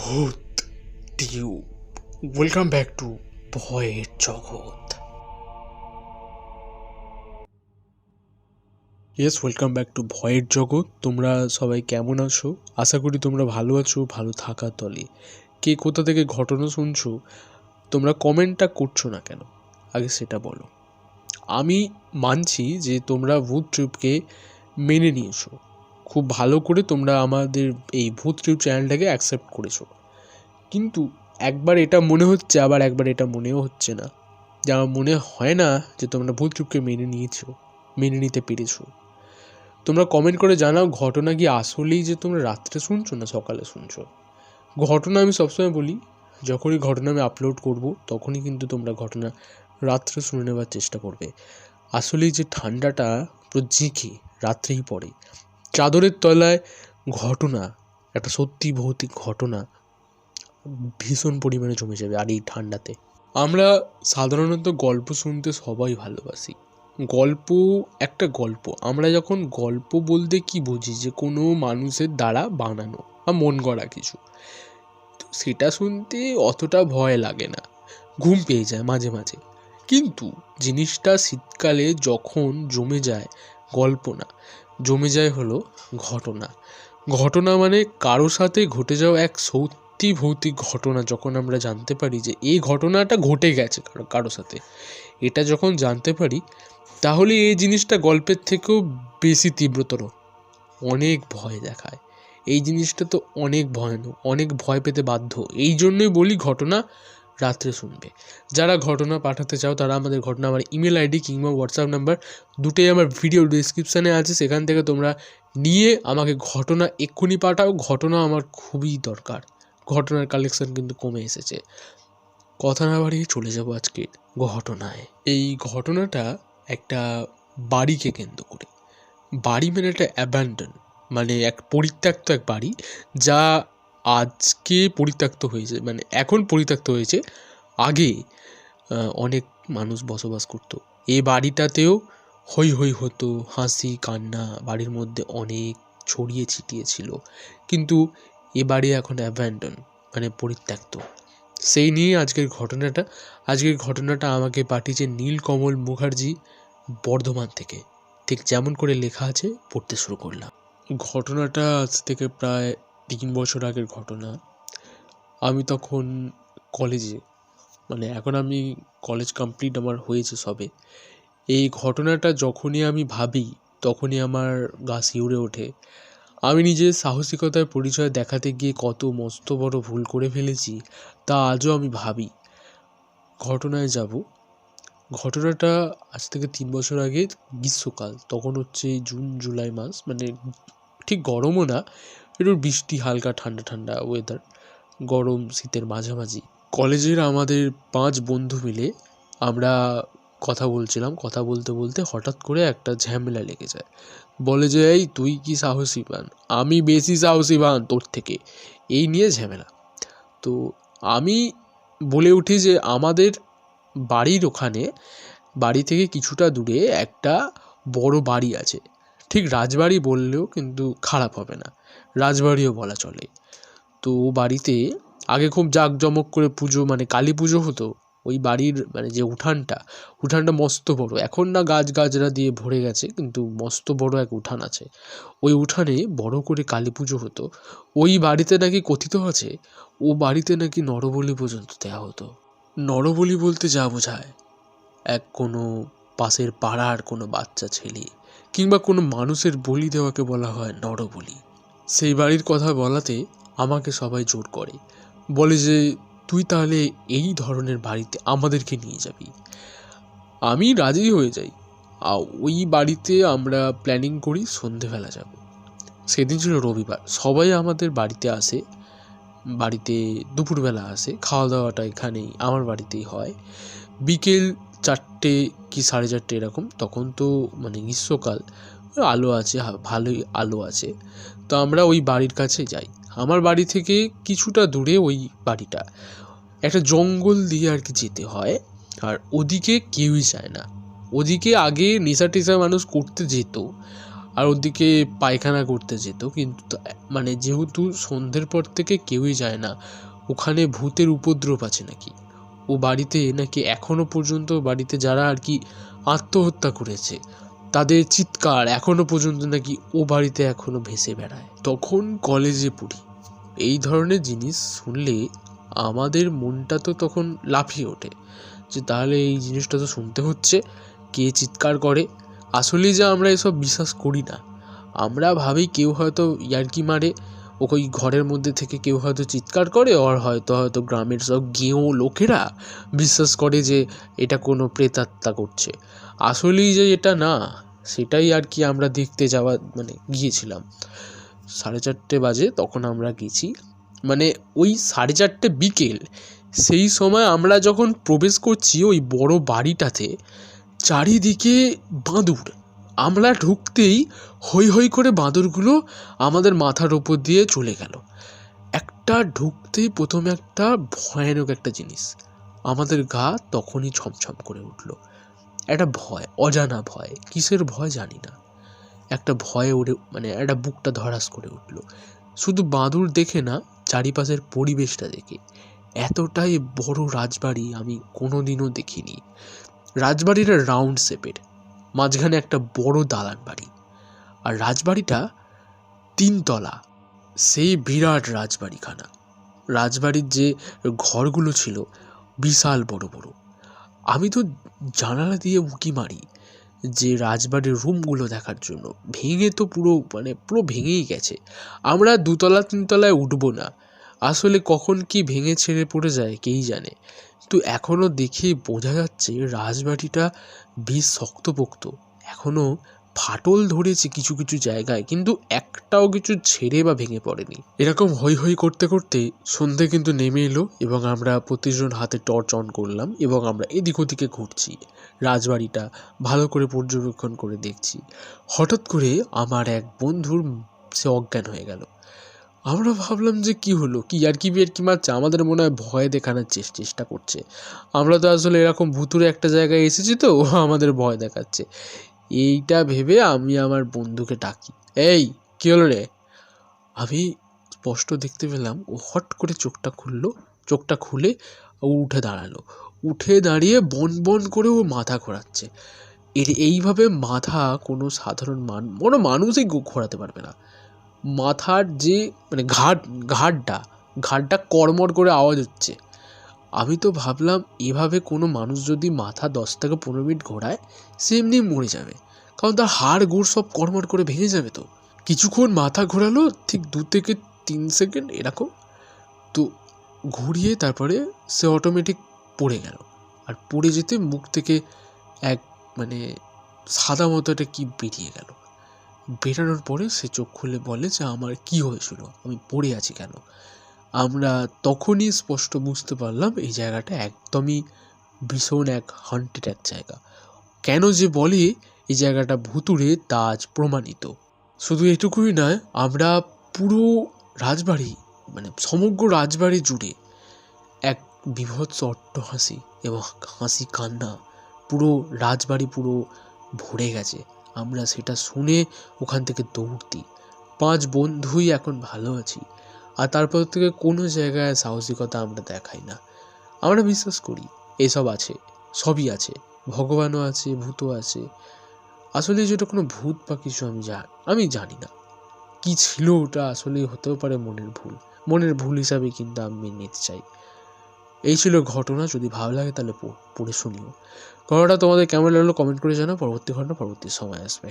ভূত tube welcome back to ভয়ের জগৎ। ওয়েলকাম ব্যাক টু ভয়ের জগৎ। তোমরা সবাই কেমন আছো? আশা করি তোমরা ভালো আছো। ভালো থাকার তলে কে কোথা থেকে ঘটনা শুনছো, তোমরা কমেন্টটা করছো না কেন, আগে সেটা বলো। আমি মানছি যে তোমরা ভূত ট্রিপকে মেনে নিয়েছো, খুব ভালো করে তোমরা আমাদের এই ভূত ট্রিপ চ্যানেলটাকে অ্যাকসেপ্ট করেছো, কিন্তু একবার এটা মনে হচ্ছে, আবার একবার এটা মনেও হচ্ছে না। যে আমার মনে হয় না যে তোমরা ভূত ট্রিপকে মেনে নিতে পেরেছো। তোমরা কমেন্ট করে জানাও ঘটনা কি আসলেই যে তোমরা রাত্রে শুনছো না সকালে শুনছো। ঘটনা আমি সবসময় বলি, যখনই ঘটনা আমি আপলোড করব তখনই কিন্তু তোমরা ঘটনা রাত্রে শুনে নেবার চেষ্টা করবে। আসলেই যে ঠান্ডাটা পুরো ঝিঁকে রাত্রেই পড়ে, চাদরের তলায় ঘটনা, একটা সত্যি ভৌতিক ঘটনা ভীষণ পরিমাণে জমে যাবে। আর এই ঠান্ডাতে আমরা সাধারণত গল্প শুনতে সবাই ভালোবাসি। গল্প একটা গল্প, আমরা যখন গল্প বলতে কি বুঝি, যে কোনো মানুষের দ্বারা বানানো বা মন গড়া কিছু, তো সেটা শুনতে অতটা ভয় লাগে না, ঘুম পেয়ে যায় মাঝে মাঝে। কিন্তু জিনিসটা শীতকালে যখন জমে যায়, গল্প না, জমে যায় হলো ঘটনা। ঘটনা মানে কারো সাথে ঘটে যাওয়া এক সত্যি ভৌতিক ঘটনা। যখন আমরা জানতে পারি যে এই ঘটনাটা ঘটে গেছে কারো সাথে, এটা যখন জানতে পারি, তাহলে এই জিনিসটা গল্পের থেকেও বেশি তীব্রতর, অনেক ভয় দেখায়। এই জিনিসটা তো অনেক ভয়ানক, অনেক ভয় পেতে বাধ্য। এই জন্যই বলি ঘটনা রাত্রে শুনবে। যারা ঘটনা পাঠাতে চাও তারা আমাদের ঘটনা, আমার ইমেল আইডি কিংবা হোয়াটসঅ্যাপ নাম্বার দুটোই আমার ভিডিও ডিসক্রিপশানে আছে, সেখান থেকে তোমরা নিয়ে আমাকে ঘটনা এক্ষুনি পাঠাও। ঘটনা আমার খুবই দরকার, ঘটনার কালেকশন কিন্তু কমে এসেছে। কথা না বাড়িয়ে চলে যাবো আজকে ঘটনায়। এই ঘটনাটা একটা বাড়িকে কেন্দ্র করে। বাড়ি মানে একটা অ্যাবান্ডন, মানে এক পরিত্যক্ত এক বাড়ি, যা আজকে পরিত্যক্ত হয়েছে, মানে এখন পরিত্যক্ত হয়েছে। আগে অনেক মানুষ বসবাস করতো এই বাড়িটাতেও। হই হই হতো, হাসি কান্না বাড়ির মধ্যে অনেক ছড়িয়ে ছিটিয়ে ছিল। কিন্তু এ বাড়ি এখন অ্যাবান্ডন, মানে পরিত্যক্ত। সেই নিয়ে আজকের ঘটনাটা আমাকে পাঠিয়েছে নীলকমল মুখার্জি, বর্ধমান থেকে। ঠিক যেমন করে লেখা আছে পড়তে শুরু করলাম। ঘটনাটা আজ থেকে প্রায় 3 বছর আগের ঘটনা। আমি তখন কলেজে, মানে এখন আমি কলেজ কমপ্লিট আমার হয়েছে সবে। এই ঘটনাটা যখনই আমি ভাবি তখনই আমার গা শিউরে ওঠে। আমি নিজের সাহসিকতার পরিচয় দেখাতে গিয়ে কত মস্ত বড় ভুল করে ফেলেছি তা আজও আমি ভাবি। ঘটনায় যাব। ঘটনাটা আজ থেকে 3 বছর আগে, গ্রীষ্মকাল, তখন হচ্ছে জুন জুলাই মাস, মানে ঠিক গরমও না, একটু বৃষ্টি, হালকা ঠান্ডা ঠান্ডা ওয়েদার, গরম শীতের মাঝামাঝি। কলেজের আমাদের 5 বন্ধু মিলে আমরা কথা বলছিলাম। কথা বলতে বলতে হঠাৎ করে একটা ঝামেলা লেগে যায়। বলে যে, এই তুই কি সাহসী পান, আমি বেশি সাহসী পান তোর থেকে, এই নিয়ে ঝামেলা। তো আমি বলে উঠি যে আমাদের বাড়ির ওখানে, বাড়ি থেকে কিছুটা দূরে একটা বড় বাড়ি আছে। ঠিক রাজবাড়ি বললেও কিন্তু খারাপ হবে না, রাজবাড়িও বলা চলে। তো বাড়িতে আগে খুব জাঁকজমক করে পুজো, মানে কালী পুজো হতো। ওই বাড়ির মানে যে উঠানটা মস্ত বড়, এখন না গাছ গাছরা দিয়ে ভরে গেছে, কিন্তু মস্ত বড় এক উঠান আছে। ওই উঠানে বড় করে কালী পুজো হতো। ওই বাড়িতে নাকি কথিত আছে, ও বাড়িতে নাকি নরবলি পর্যন্ত দেওয়া হতো। নরবলি বলতে যা বোঝায়, কোনো পাশের পাড়ার কোনো বাচ্চা ছেলে কিংবা কোনো মানুষের বলি দেওয়াকে বলা হয় নরবলি। সেই বাড়ির কথা বলাতে আমাকে সবাই জোর করে, বলে যে তুই তাহলে এই ধরনের বাড়িতে আমাদেরকে নিয়ে যাবি। আমি রাজি হয়ে যাই। ওই বাড়িতে আমরা প্ল্যানিং করি সন্ধেবেলা যাব। সেদিন ছিল রবিবার, সবাই আমাদের বাড়িতে আসে, বাড়িতে দুপুরবেলা আসে। খাওয়া দাওয়াটা এখানেই আমার বাড়িতেই হয়। বিকেল 4টে কি 4:30 এরকম, তখন তো মানে গ্রীষ্মকাল, আলো আছে, ভালোই আলো আছে। তো আমরা ওই বাড়ির কাছে যাই। আমার বাড়ি থেকে কিছুটা দূরে ওই বাড়িটা, একটা জঙ্গল দিয়ে আর কি যেতে হয়। আর ওদিকে কেউই যায় না। ওদিকে আগে নেশা টেশা মানুষ করতে যেত, আর ওদিকে পায়খানা করতে যেত, কিন্তু মানে যেহেতু সন্ধ্যের পর থেকে কেউই যায় না, ওখানে ভূতের উপদ্রব আছে নাকি, ও বাড়িতে নাকি এখনো পর্যন্ত বাড়িতে যারা আর কি আত্মহত্যা করেছে তাদের চিৎকার এখনো পর্যন্ত নাকি ও বাড়িতে এখনো ভেসে বেড়ায়। তখন কলেজে পড়ি, এই ধরনের জিনিস শুনলে আমাদের মনটা তো তখন লাফিয়ে ওঠে যে তাহলে এই জিনিসটা তো শুনতে হচ্ছে, কে চিৎকার করে। আসলেই যে আমরা এসব বিশ্বাস করি না, আমরা ভাবি কেউ হয়তো ইয়ার্কি মারে, ওই ঘরের মধ্যে থেকে কেউ হয়তো চিৎকার করে, আর হয়তো গ্রামের সব গেঁয়ো লোকেরা বিশ্বাস করে যে এটা কোনো প্রেতাত্মা করছে। আসলেই যে এটা না, সেটাই আর কি আমরা দেখতে মানে গিয়েছিলাম। 4:30 বাজে তখন আমরা গেছি, মানে ওই 4:30 বিকেল। সেই সময় আমরা যখন প্রবেশ করছি ওই বড় বাড়িটাতে, চারিদিকে বাঁদর। আমরা ঢুকতেই হৈ হৈ করে বাঁদরগুলো আমাদের মাথার ওপর দিয়ে চলে গেল। একটা ঢুকতেই প্রথমে একটা ভয়ানক একটা জিনিস, আমাদের গা তখনই ছমছম করে উঠল। একটা ভয়, অজানা ভয়, কিসের ভয় জানি না, একটা ভয়ে উঠে মানে একটা বুকটা ধড়াস করে উঠল। শুধু বাঁদর দেখে না, চারিপাশের পরিবেশটা দেখে। এতটাই বড় রাজবাড়ি আমি কোনোদিনও দেখিনি। রাজবাড়িটা রাউন্ড শেপের, মাঝখানে একটা বড় দালান বাড়ি, আর রাজবাড়িটা 3 তলা। সেই বিরাট রাজবাড়িখানা, রাজবাড়ির যে ঘরগুলো ছিল বিশাল বড় বড়। আমি তো জানালা দিয়ে উঁকি মারি যে রাজবাড়ির রুমগুলো দেখার জন্য, ভেঙে তো পুরো ভেঙেই গেছে। আমরা 2 তলা 3 তলায় উঠবো না, আসলে কখন কি ভেঙে ছেড়ে পড়ে যায় কেই জানে। তো এখনও দেখে বোঝা যাচ্ছে রাজবাড়িটা বেশ শক্তপোক্ত, এখনও ফাটল ধরেছে কিছু কিছু জায়গায়, কিন্তু একটাও কিছু ছেড়ে বা ভেঙে পড়েনি। এরকম হৈ হৈ করতে করতে সন্ধে কিন্তু নেমে এলো, এবং আমরা প্রতিজন হাতে টর্চ অন করলাম এবং আমরা এদিক ওদিকে ঘুরছি, রাজবাড়িটা ভালো করে পর্যবেক্ষণ করে দেখছি। হঠাৎ করে আমার এক বন্ধুর সে অজ্ঞান হয়ে গেল। আমরা ভাবলাম যে কি হলো, কি আর কি বিয়ার কি মারছে, আমাদের মনে হয় ভয় দেখানোর চেষ্টা করছে। আমরা তো আসলে এরকম ভুতুরে একটা জায়গায় এসেছি, তো ও আমাদের ভয় দেখাচ্ছে। এইটা ভেবে আমি আমার বন্ধুকে ডাকি, এই কি হলো রে। আমি স্পষ্ট দেখতে পেলাম ও হট করে চোখটা খুলে ও উঠে দাঁড়ালো। উঠে দাঁড়িয়ে বন বন করে ও মাথা ঘোরাচ্ছে। এইভাবে মাথা কোনো সাধারণ মানুষই ঘোরাতে পারবে না। মাথার যে মানে ঘাড়টা কড়মড় করে আওয়াজ হচ্ছে। আমি তো ভাবলাম এভাবে কোনো মানুষ যদি মাথা 10 থেকে 15 মিনিট ঘোরায়, সে এমনি মরে যাবে, কারণ তার হাড় গোড় সব কড়মড় করে ভেঙে যাবে। তো কিছুক্ষণ মাথা ঘোরালো, ঠিক 2 থেকে 3 সেকেন্ড এরকম, তো ঘুরিয়ে তারপরে সে অটোমেটিক পড়ে গেল। আর পড়ে যেতে মুখ থেকে এক মানে সাদা মতো একটা কি বেরিয়ে গেল। বেরানোর পরে সে চোখ খুলে বলে যে আমার কি হয়েছিল, আমি পড়ে আছি কেন। আমরা তখনই স্পষ্ট বুঝতে পারলাম এই জায়গাটা একদমই ভীষণ এক হন্টেড এক জায়গা। কেন যে বলে এই জায়গাটা ভুতুড়ে তা আজ প্রমাণিত। শুধু এটুকুই নয়, আমরা পুরো রাজবাড়ি মানে সমগ্র রাজবাড়ি জুড়ে এক বীভৎস অট্টহাসি এবং হাসি কান্না, পুরো রাজবাড়ি পুরো ভরে গেছে। আমরা সেটা শুনে ওখান থেকে দৌড়তি। 5 বন্ধুই এখন ভালো আছি, আর তারপর থেকে কোনো জায়গায় সাহসিকতা আমরা দেখাই না। আমরা বিশ্বাস করি এসব আছে, সবই আছে, ভগবানও আছে, ভূতও আছে। আসলে যেটা কোনো ভূত বা কিছু আমি জানি না কি ছিল ওটা, আসলে হতেও পারে মনের ভুল হিসাবে কিন্তু আমি মেনে নিতে চাই। এই ছিল ঘটনা। যদি ভালো লাগে তাহলে পড়ে শুনিও। ঘটনাটা তোমাদের কেমন লাগলো কমেন্ট করে জানাও। পরবর্তী ঘটনা পরবর্তী সময় আসবে।